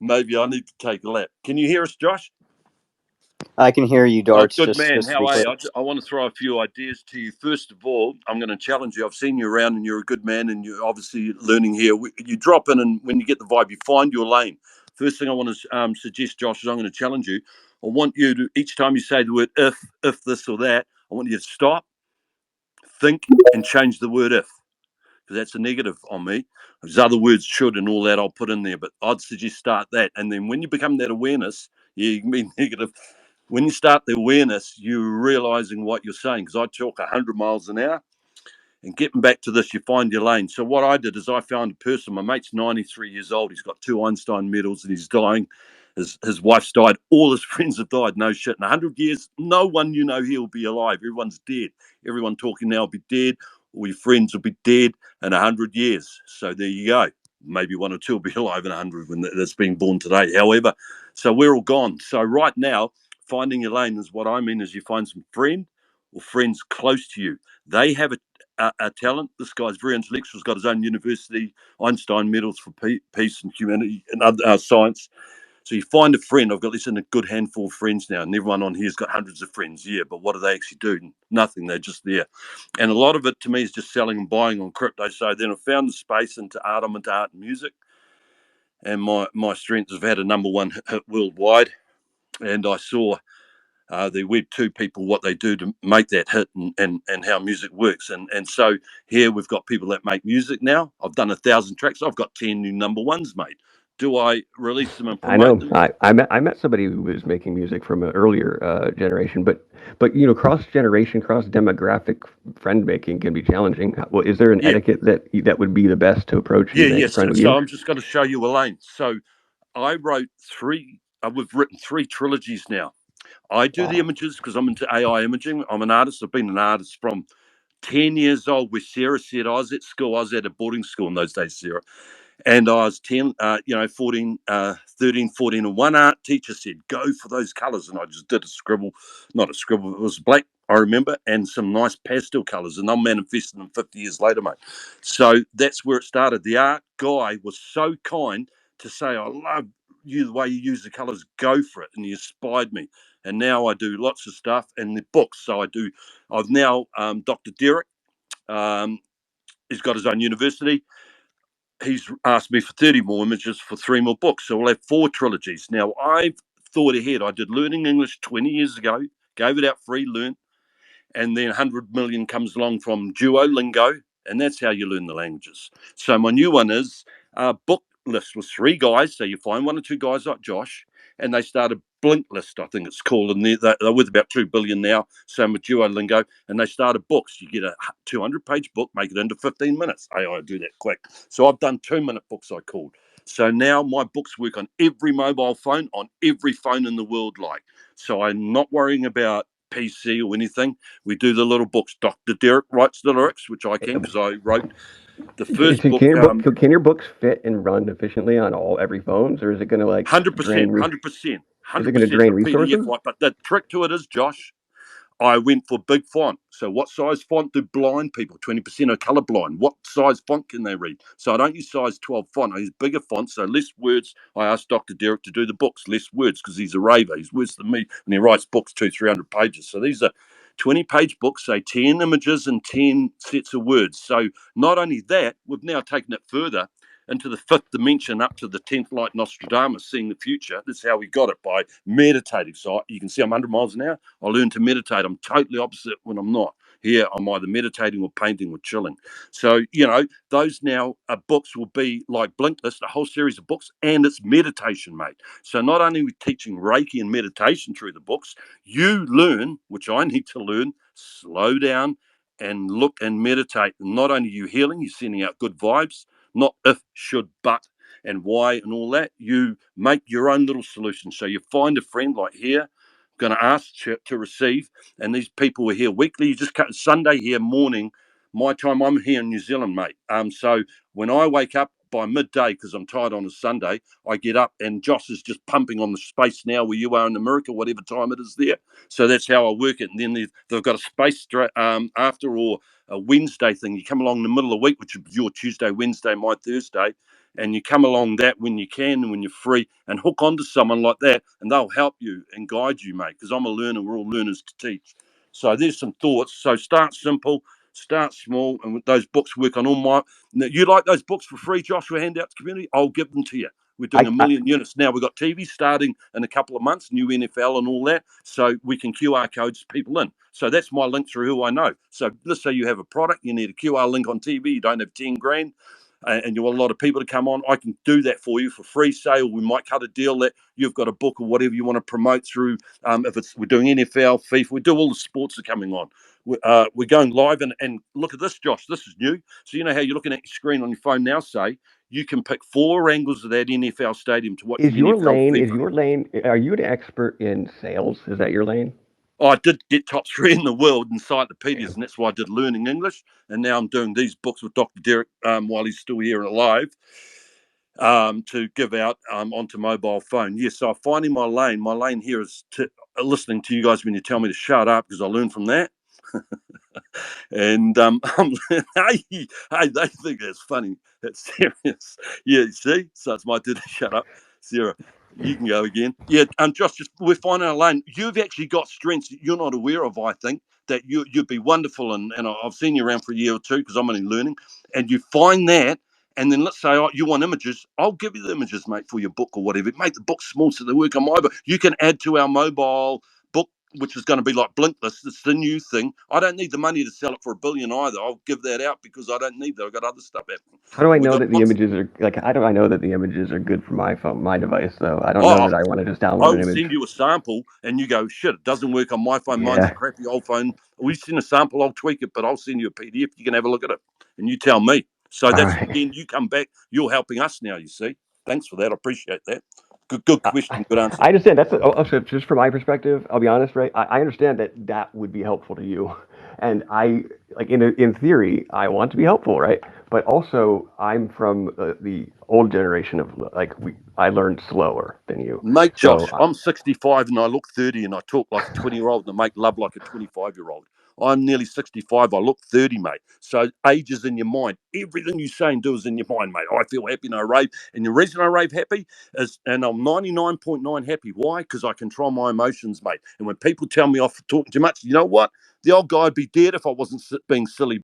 maybe I need to take a lap. Can you hear us, Josh? I can hear you, Oh, Darts. good Just man. just to How be are clear. you? I want to throw a few ideas to you. First of all, I'm going to challenge you. I've seen you around and you're a good man and you're obviously learning here. You drop in and when you get the vibe, you find your lane. First thing I want to suggest, Josh, is I'm going to challenge you. I want you to, each time you say the word if this or that, I want you to stop, think, and change the word if. Because that's a negative on me. There's other words should and all that I'll put in there, but I'd suggest start that. And then when you become that awareness, yeah, you can be negative. When you start the awareness, you're realizing what you're saying. Because I talk 100 miles an hour, and getting back to this, you find your lane. So what I did is I found a person. My mate's 93 years old. He's got 2 Einstein medals, and he's dying. His wife's died. All his friends have died. No shit. In 100 years, no one he'll be alive. Everyone's dead. Everyone talking now will be dead. All your friends will be dead in 100 years. So there you go. Maybe one or two will be alive in 100 when that's being born today. However, so we're all gone. So right now, finding your lane is what I mean is you find some friend or friends close to you. They have a talent. This guy's very intellectual. He's got his own university, Einstein medals for peace and humanity and other science. So you find a friend. I've got this in a good handful of friends now, and everyone on here's got hundreds of friends. Yeah, but what do they actually do? Nothing. They're just there. And a lot of it to me is just selling and buying on crypto. So then I found the space into art. I'm into art and music. And my strengths have had a number one hit worldwide. And I saw the Web2 people, what they do to make that hit and how music works. And so here we've got people that make music now. I've done 1,000 tracks. I've got 10 new number ones, mate. Do I release them and I promote know. them? I met somebody who was making music from an earlier generation, but cross generation, cross demographic friend making can be challenging. Well, is there an Yeah, etiquette that would be the best to approach yeah, and make a yes. friend with So you? I'm just going to show you a lane. So I wrote three, we've written three trilogies now. I do the Wow. images because I'm into AI imaging. I'm an artist. I've been an artist from 10 years old, where Sarah said I was at school. I was at a boarding school in those days, Sarah. And I was 10, 14, 13, 14, and one art teacher said, go for those colours. And I just did a scribble, not a scribble, it was black, I remember, and some nice pastel colours. And I'm manifesting them 50 years later, mate. So that's where it started. The art guy was so kind to say, I love you, the way you use the colours, go for it. And he inspired me. And now I do lots of stuff and the books. So I've now, Dr. Derek, um, he's got his own university. He's asked me for 30 more images for three more books. So we'll have four trilogies. Now, I've thought ahead. I did Learning English 20 years ago, gave it out free, learn, and then 100 million comes along from Duolingo, and that's how you learn the languages. So my new one is a book list with three guys. So you find one or two guys like Josh, and they start a Blink list, I think it's called, and they're worth about 2 billion now. Same with Duolingo, and they started books. You get a 200-page book, make it into 15 minutes. I do that quick. So I've done 2-minute books, I called. So now my books work on every mobile phone, on every phone in the world, like. So I'm not worrying about PC or anything. We do the little books. Dr. Derek writes the lyrics, which I can because I wrote the first Can book. your books fit and run efficiently on every phones, or is it going to like 100%, drain? 100%, Is it going to 100% drain the PDF. resources? Like, but the trick to it is, Josh, I went for big font. So what size font do blind people? 20% are colorblind. What size font can they read? So I don't use size 12 font. I use bigger fonts, so less words. I asked Dr. Derek to do the books, less words, because he's a raver. He's worse than me, and he writes books 300 pages. So these are 20-page books, say 10 images and 10 sets of words. So not only that, we've now taken it further into the fifth dimension, up to the 10th light Nostradamus, seeing the future. That's how we got it, by meditating. So you can see I'm 100 miles an hour. I learned to meditate. I'm totally opposite when I'm not. Here, I'm either meditating or painting or chilling. So, those now books will be like Blink List, a whole series of books, and it's meditation, mate. So not only are we teaching Reiki and meditation through the books, you learn, which I need to learn, slow down and look and meditate. And not only are you healing, you're sending out good vibes, not if, should, but, and why and all that. You make your own little solution. So you find a friend like here, going to ask to receive, and these people are here weekly. You just cut Sunday here morning, my time. I'm here in New Zealand, mate. So when I wake up by midday, because I'm tired on a Sunday, I get up and Josh is just pumping on the space now where you are in America, whatever time it is there. So that's how I work it. And then they've got a space after, or a Wednesday thing. You come along in the middle of the week, which is your Tuesday, Wednesday, my Thursday, and you come along that when you can, when you're free, and hook onto someone like that, and they'll help you and guide you, mate. Because I'm a learner. We're all learners to teach. So there's some thoughts. So start simple, start small, and with those books, work on all my. Now, you like those books for free, Joshua? Handouts community. I'll give them to you. We're doing a I million units now. We've got TV starting in a couple of months, new NFL and all that. So we can QR codes people in. So that's my link through who I know. So let's say you have a product, you need a QR link on TV, you don't have 10 grand, and you want a lot of people to come on, I can do that for you for free sale. We might cut a deal that you've got a book or whatever you want to promote through. If it's we're doing NFL, FIFA, we do all the sports that are coming on. We're going live, and look at this, Josh. This is new. So you know how you're looking at your screen on your phone now. Say you can pick 4 angles of that NFL stadium to watch Is the your NFL lane? Is FIFA. your lane? Are you an expert in sales? Is that your lane? Oh, I did get top 3 in the world in encyclopedias, and that's why I did learning English. And now I'm doing these books with Dr. Derek while he's still here and alive, to give out onto mobile phone. Yes, so I'm finding my lane. My lane here is listening to you guys when you tell me to shut up, because I learn from that. And hey, they think that's funny. That's serious. Yeah, you see? So it's my duty to shut up. Sarah, you can go again. Yeah, Josh, just we're finding our lane. You've actually got strengths that you're not aware of, I think, that you'd be wonderful. And I've seen you around for a year or two because I'm only learning. And you find that, and then let's say, oh, you want images. I'll give you the images, mate, for your book or whatever. Make the book small so they work on mobile. You can add to our mobile book, which is going to be like Blinklist. It's the new thing. I don't need the money to sell it for $1 billion either. I'll give that out because I don't need that. I've got other stuff happening. How do I And we know got that the lots. images are like? How do I know that the images are good for my phone, my device? Though I don't know Oh, that I want to just I download an will image. send you a sample, and you go, shit, it doesn't work on my phone. Mine's a Yeah. crappy old phone. We send a sample. I'll tweak it, but I'll send you a PDF. You can have a look at it, and you tell me. So All that's right. again, you come back. You're helping us now. You see. Thanks for that. I appreciate that. Good question. Good answer. I understand. So just from my perspective. I'll be honest, right? I understand that that would be helpful to you, and I like in theory, I want to be helpful, right? But also, I'm from the old generation of like I learned slower than you, Mate, so Josh, I'm 65 and I look 30 and I talk like a 20-year-old and I make love like a 25-year-old. I'm nearly 65. I look 30, mate. So age is in your mind. Everything you say and do is in your mind, mate. I feel happy and I rave. And the reason I rave happy is, and I'm 99.9 happy. Why? Because I control my emotions, mate. And when people tell me off for talking too much, you know what? The old guy would be dead if I wasn't being silly